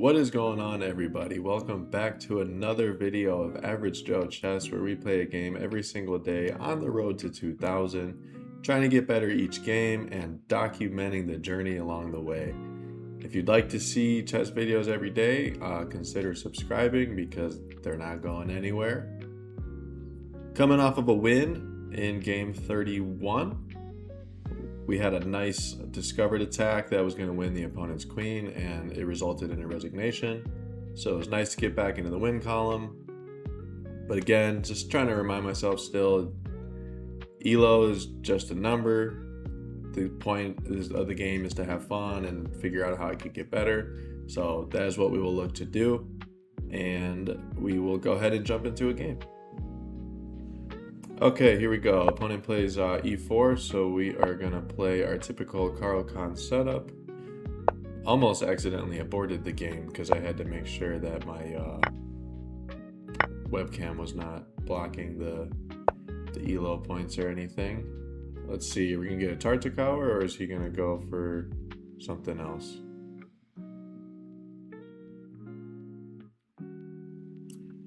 What is going on, everybody? Welcome back to another video of Average Joe Chess, where we play a game every single day on the road to 2000, trying to get better each game and documenting the journey along the way. If you'd like to see chess videos every day, consider subscribing because they're not going anywhere. Coming off of a win in game 31, we had a nice discovered attack that was going to win the opponent's queen, and it resulted in a resignation. So it was nice to get back into the win column. But again, just trying to remind myself still, ELO is just a number. The point of the game is to have fun and figure out how I could get better. So that is what we will look to do. And we will go ahead and jump into a game. Okay, here we go. Opponent plays e4, so we are going to play our typical Caro-Kann setup. Almost accidentally aborted the game because I had to make sure that my webcam was not blocking the ELO points or anything. Let's see, are we going to get a Tartakower, or is he going to go for something else?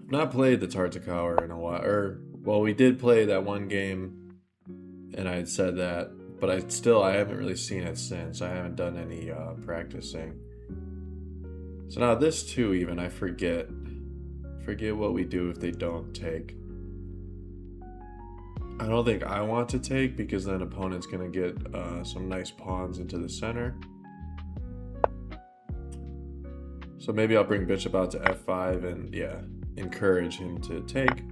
I've not played the Tartakower in a while, well, we did play that one game, and I had said that, but I haven't really seen it since. I haven't done any practicing. So now this too, even, I forget what we do if they don't take. I don't think I want to take, because then opponent's going to get some nice pawns into the center. So maybe I'll bring bishop out to f5 and, yeah, encourage him to take.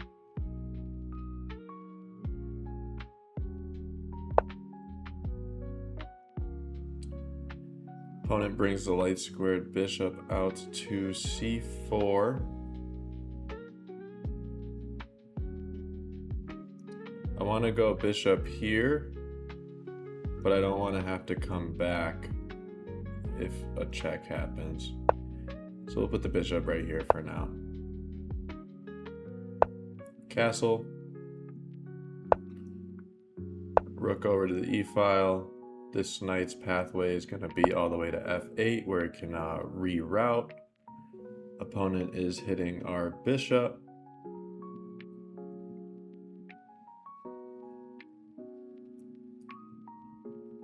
Opponent brings the light squared bishop out to c4. I want to go bishop here, but I don't want to have to come back if a check happens. So we'll put the bishop right here for now. Castle. Rook over to the e-file. This knight's pathway is going to be all the way to f8, where it can reroute. Opponent is hitting our bishop.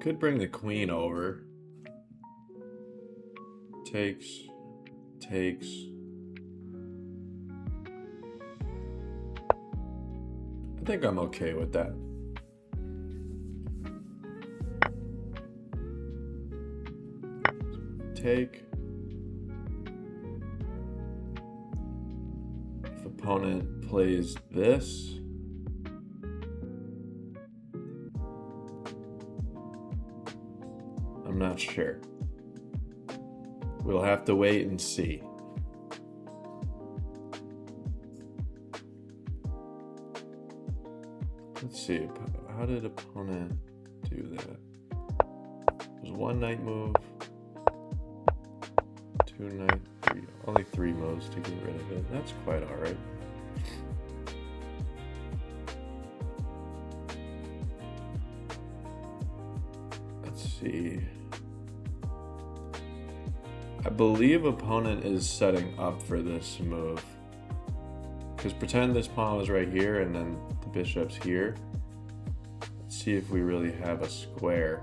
Could bring the queen over. Takes. I think I'm okay with that. Take. If opponent plays this, I'm not sure. We'll have to wait and see. Let's see, how did opponent do that? There's one knight move. Knight, only 3 moves to get rid of it. That's quite alright. Let's see. I believe opponent is setting up for this move. Because pretend this pawn was right here and then the bishop's here. Let's see if we really have a square.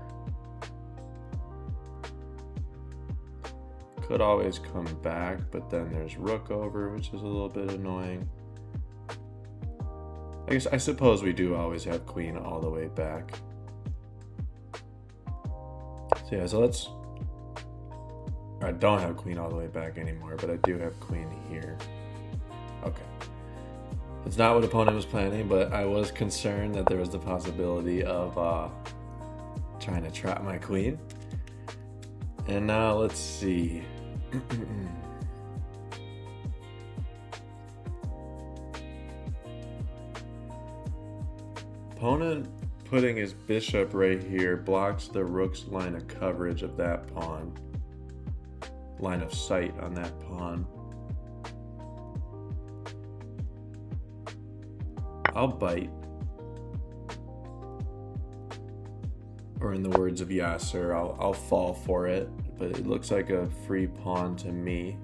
Could always come back, but then there's rook over, which is a little bit annoying. I suppose we do always have queen all the way back. So yeah, I don't have queen all the way back anymore, but I do have queen here. Okay. It's not what opponent was planning, but I was concerned that there was the possibility of trying to trap my queen. And now let's see. Opponent putting his bishop right here blocks the rook's line of coverage of that pawn. Line of sight on that pawn. I'll bite. Or in the words of Yasser, I'll fall for it. But it looks like a free pawn to me.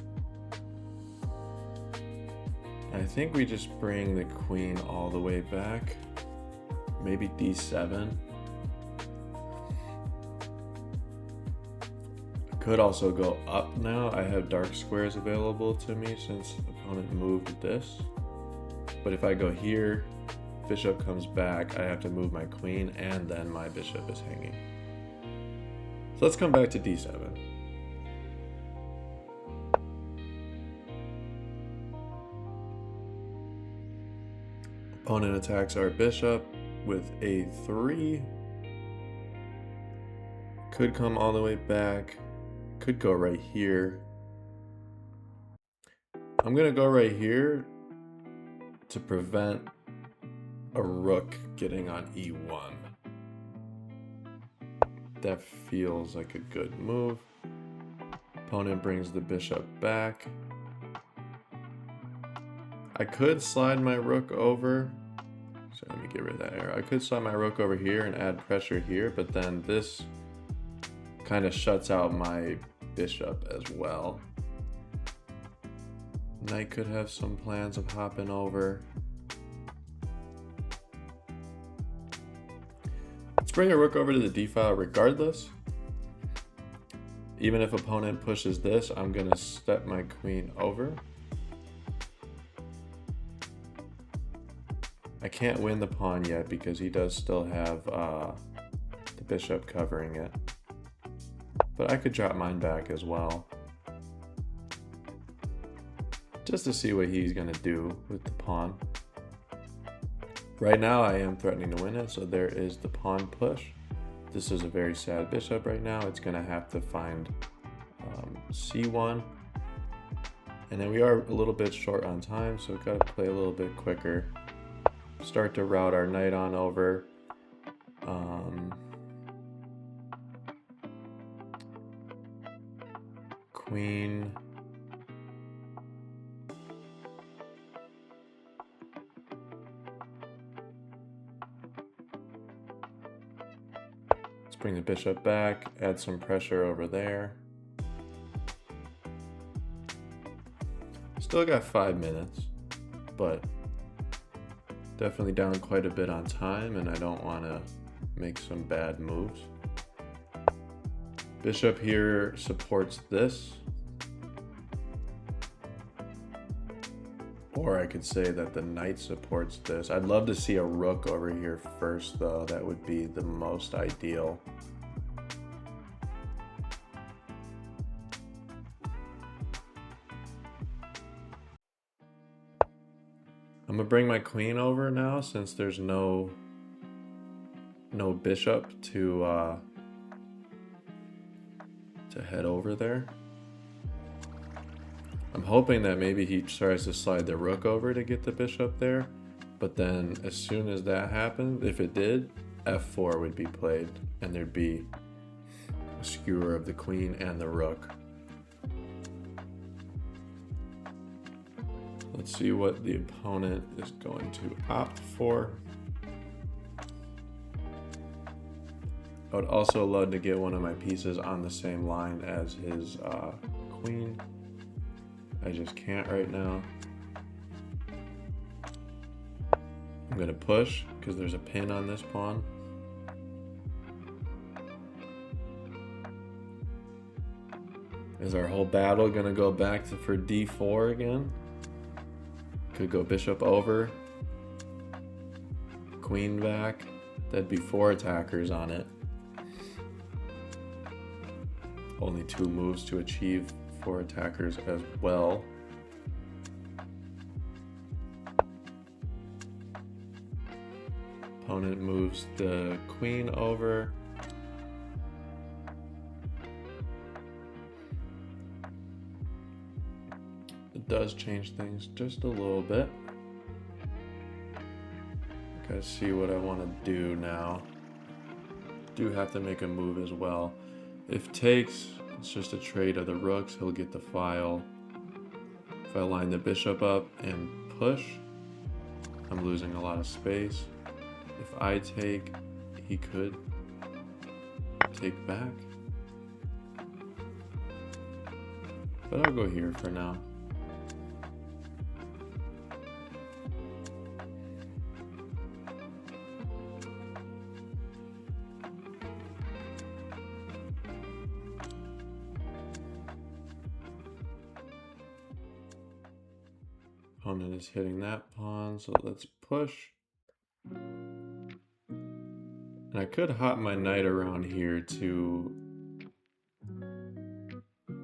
I think we just bring the queen all the way back. Maybe d7. Could also go up now. I have dark squares available to me since the opponent moved this. But if I go here, bishop comes back, I have to move my queen and then my bishop is hanging. So let's come back to d7. Opponent attacks our bishop with a3. Could come all the way back. Could go right here. I'm gonna go right here to prevent a rook getting on e1. That feels like a good move. Opponent brings the bishop back. I could slide my rook over. So let me get rid of that arrow. I could slide my rook over here and add pressure here, but then this kind of shuts out my bishop as well. Knight could have some plans of hopping over. Let's bring a rook over to the d file regardless. Even if opponent pushes this, I'm gonna step my queen over. I can't win the pawn yet because he does still have the bishop covering it. But I could drop mine back as well. Just to see what he's gonna do with the pawn. Right now I am threatening to win it, so there is the pawn push. This is a very sad bishop right now. It's gonna have to find c1. And then we are a little bit short on time, so we've got to play a little bit quicker. Start to route our knight on over. Queen. Let's bring the bishop back, add some pressure over there. Still got 5 minutes, but definitely down quite a bit on time, and I don't want to make some bad moves. Bishop here supports this. Or I could say that the knight supports this. I'd love to see a rook over here first, though. That would be the most ideal. I'm gonna bring my queen over now since there's no bishop to head over there. I'm hoping that maybe he tries to slide the rook over to get the bishop there, but then as soon as that happens, if it did, f4 would be played and there'd be a skewer of the queen and the rook. Let's see what the opponent is going to opt for. I would also love to get one of my pieces on the same line as his queen. I just can't right now. I'm gonna push because there's a pin on this pawn. Is our whole battle gonna go back to for d4 again? Could go bishop over, queen back. That'd be 4 attackers on it. Only 2 moves to achieve 4 attackers as well. Opponent moves the queen over. It does change things just a little bit. Gotta see what I want to do now. Do have to make a move as well. If takes, it's just a trade of the rooks. He'll get the file. If I line the bishop up and push, I'm losing a lot of space. If I take, he could take back. But I'll go here for now. Opponent is hitting that pawn, so let's push. And I could hop my knight around here to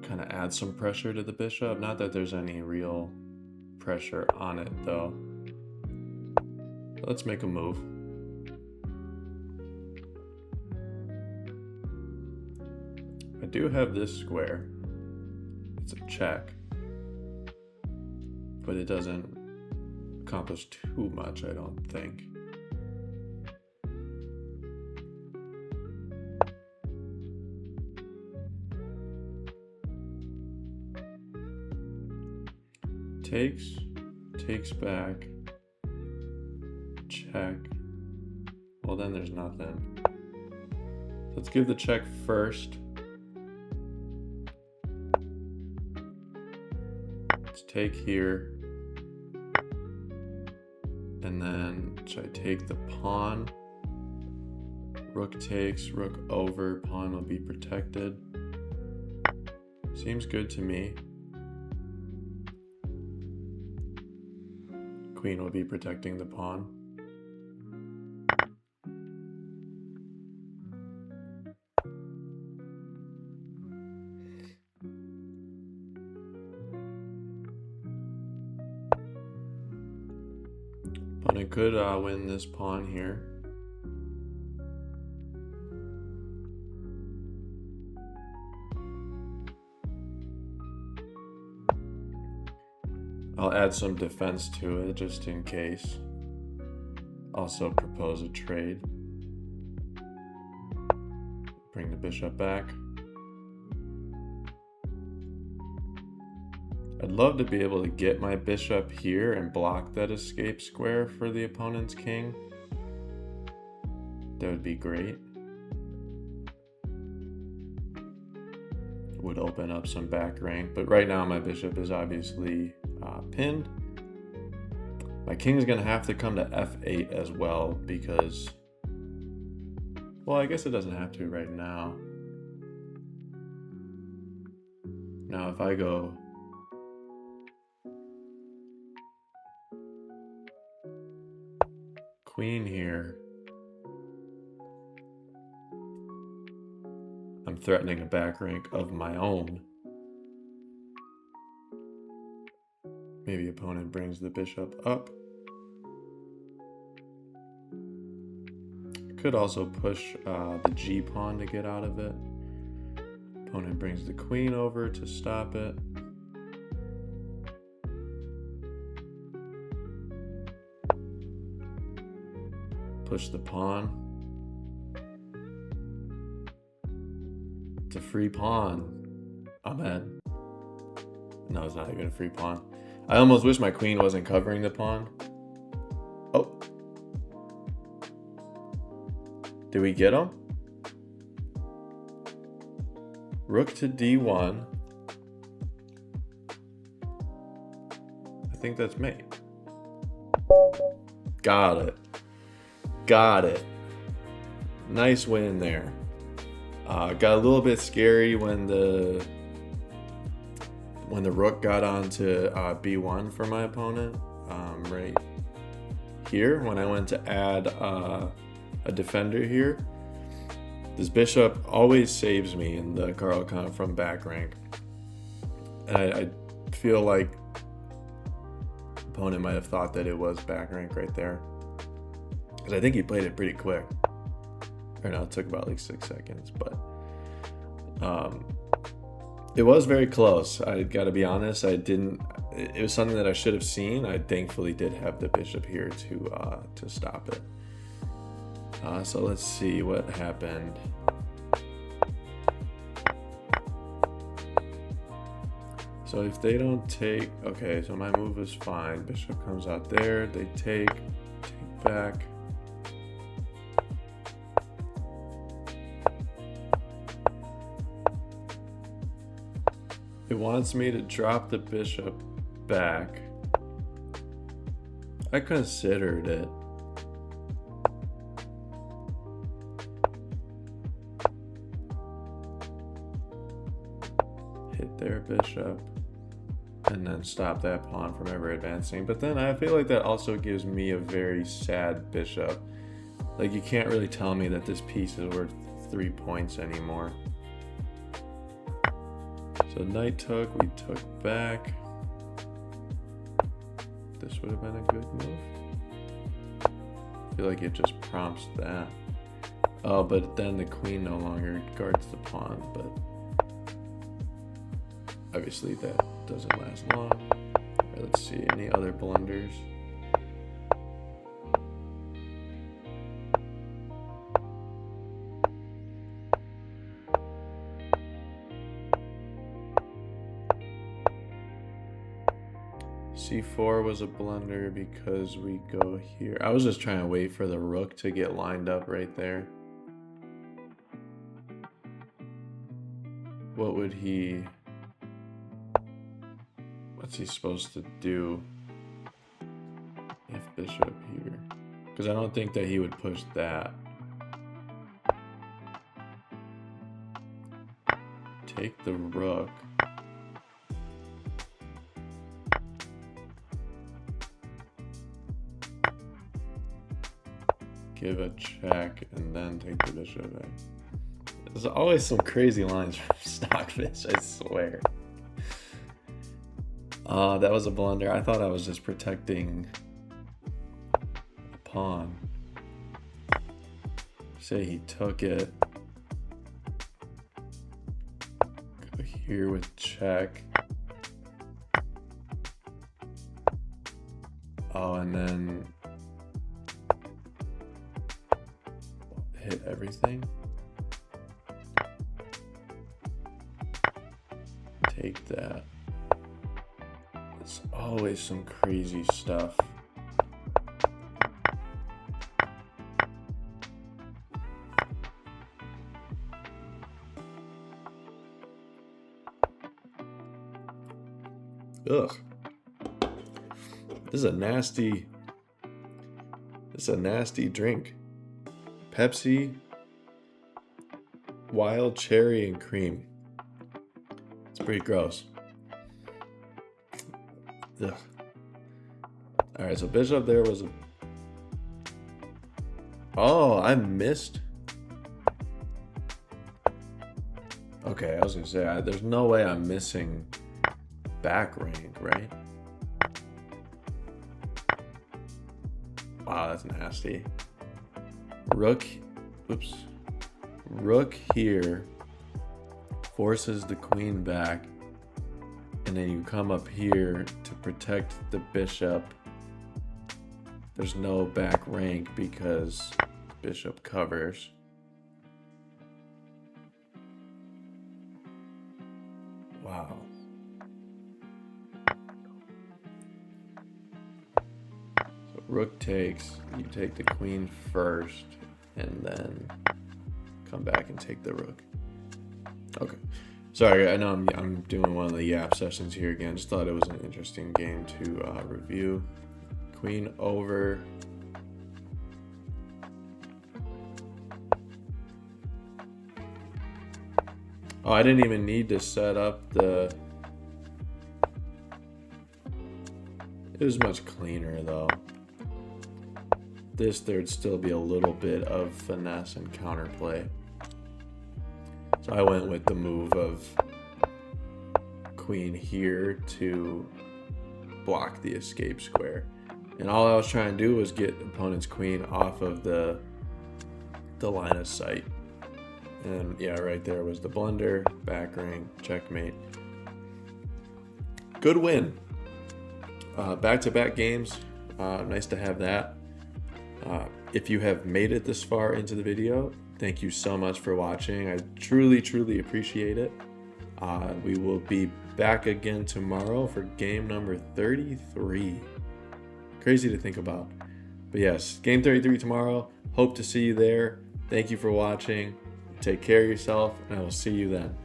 kind of add some pressure to the bishop. Not that there's any real pressure on it though. Let's make a move. I do have this square. It's a check, but it doesn't accomplish too much, I don't think. Takes back, check. Well, then there's nothing. Let's give the check first. Let's take here. And then should I take the pawn? Rook takes, rook over, pawn will be protected. Seems good to me. Queen will be protecting the pawn. Opponent could win this pawn here. I'll add some defense to it just in case. Also propose a trade. Bring the bishop back. I'd love to be able to get my bishop here and block that escape square for the opponent's king. That would be great. Would open up some back rank, but right now my bishop is obviously pinned. My king is going to have to come to f8 as well because, well, I guess it doesn't have to right now. Now if I go queen here, I'm threatening a back rank of my own. Maybe opponent brings the bishop up. Could also push the G pawn to get out of it. Opponent brings the queen over to stop it. Push the pawn. It's a free pawn. Amen. No, it's not even a free pawn. I almost wish my queen wasn't covering the pawn. Oh. Did we get him? Rook to d1. I think that's mate. Got it. Got it. Nice win there. Got a little bit scary when the rook got onto b1 for my opponent. Right here, when I went to add a defender here. This bishop always saves me in the Caro-Kann from back rank. And I feel like opponent might have thought that it was back rank right there. Because I think he played it pretty quick. Or no, it took about like 6 seconds, but it was very close. I gotta be honest, it was something that I should have seen. I thankfully did have the bishop here to stop it. So let's see what happened. So if they don't take, okay, so my move is fine. Bishop comes out there, they take back. It wants me to drop the bishop back. I considered it. Hit their bishop. and then stop that pawn from ever advancing. But then I feel like that also gives me a very sad bishop. Like, you can't really tell me that this piece is worth 3 points anymore. So knight took, we took back. This would have been a good move. I feel like it just prompts that. Oh, but then the queen no longer guards the pawn, but obviously that doesn't last long. Right, let's see, any other blunders? C4 was a blunder because we go here. I was just trying to wait for the rook to get lined up right there. What would he... What's he supposed to do if bishop here? Because I don't think that he would push that. Take the rook. Give a check and then take the bishop back. There's always some crazy lines from Stockfish, I swear. That was a blunder. I thought I was just protecting a pawn. Say he took it. Go here with check. Oh, and then hit everything. Take that. It's always some crazy stuff. Ugh. This is a nasty drink. Pepsi, wild cherry and cream. It's pretty gross. Ugh. All right, so bishop there was a... Oh, I missed. Okay, I was gonna say, there's no way I'm missing back rank, right? Wow, that's nasty. Rook, oops. Rook here forces the queen back, and then you come up here to protect the bishop. There's no back rank because the bishop covers. Wow. So rook takes, you take the queen first, and then come back and take the rook. Okay. Sorry, I know I'm doing one of the Yap sessions here again. Just thought it was an interesting game to review. Queen over. Oh, I didn't even need to set up the... It was much cleaner though. There'd still be a little bit of finesse and counterplay. So I went with the move of queen here to block the escape square. And all I was trying to do was get opponent's queen off of the line of sight. And yeah, right there was the blunder, back ring, checkmate. Good win. Back-to-back games. Nice to have that. If you have made it this far into the video, thank you so much for watching. I truly appreciate it. We will be back again tomorrow for game number 33. Crazy to think about. But yes, game 33 tomorrow. Hope to see you there. Thank you for watching. Take care of yourself, and I will see you then.